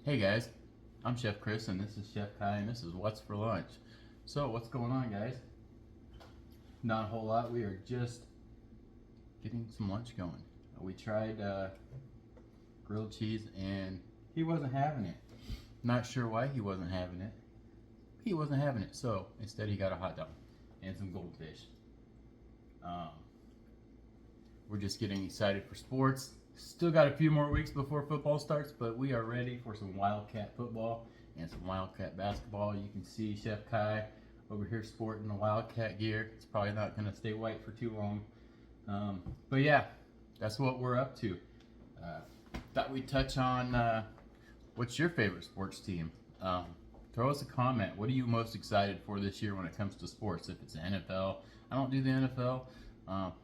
Hey guys, I'm Chef Chris and this is Chef Kai and this is What's for Lunch. So what's going on, guys? Not a whole lot. We are just getting some lunch going. We tried grilled cheese and he wasn't having it. Not sure why he wasn't having it. He wasn't having it, so instead he got a hot dog and some goldfish. We're just getting excited for sports. Still got a few more weeks before football starts, but we are ready for some Wildcat football and some Wildcat basketball. You can see Chef Kai over here sporting the Wildcat gear. It's probably not going to stay white for too long. But yeah, that's what we're up to. Thought we'd touch on what's your favorite sports team? Throw us a comment. What are you most excited for this year when it comes to sports? If it's the NFL, I don't do the NFL.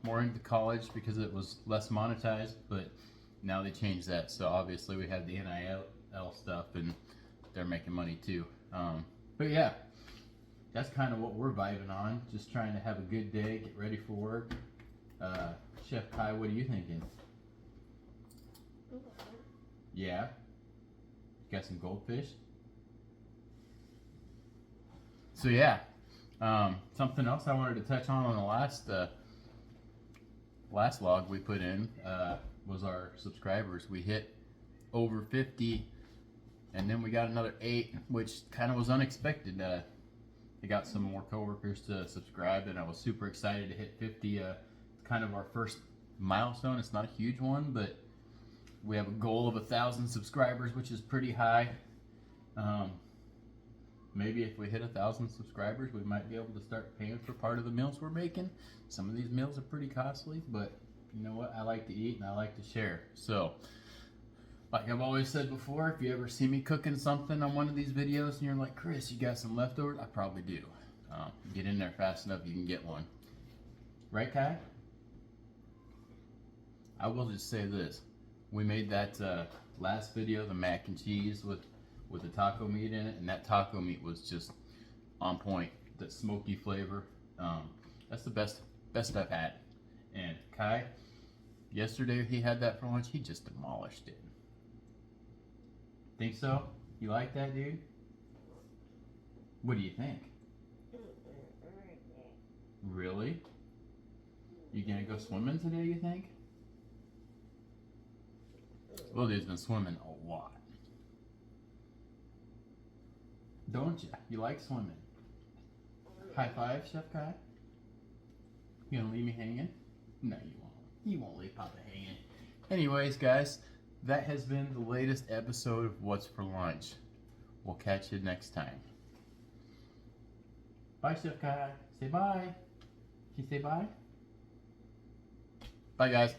More into college because it was less monetized, but now they changed that. So obviously we have the NIL stuff and they're making money too. But yeah, that's kind of what we're vibing on. Just trying to have a good day, get ready for work. Chef Kai, what are you thinking? Yeah? You got some goldfish? So yeah, something else I wanted to touch on the last log we put in was our subscribers. We hit over 50 and then we got another 8, which kind of was unexpected. I got some more coworkers to subscribe and I was super excited to hit 50. It's kind of our first milestone. It's not a huge one, but we have a goal of 1,000 subscribers, which is pretty high. Maybe if we hit 1,000 subscribers, we might be able to start paying for part of the meals we're making. Some of these meals are pretty costly, but you know what? I like to eat and I like to share. So, like I've always said before, if you ever see me cooking something on one of these videos and you're like, Chris, you got some leftovers? I probably do. Get in there fast enough, you can get one. Right, Kai? I will just say this. We made that last video, the mac and cheese with the taco meat in it, and that taco meat was just on point. That smoky flavor, that's the best I've had. And Kai, yesterday he had that for lunch. He just demolished it. Think so? You like that, dude? What do you think? Really? You gonna go swimming today, you think? Well, dude's been swimming a lot. Don't you? You like swimming? High five, Chef Kai? You gonna leave me hanging? No, you won't. You won't leave Papa hanging. Anyways, guys, that has been the latest episode of What's for Lunch. We'll catch you next time. Bye, Chef Kai. Say bye. Can you say bye? Bye, guys.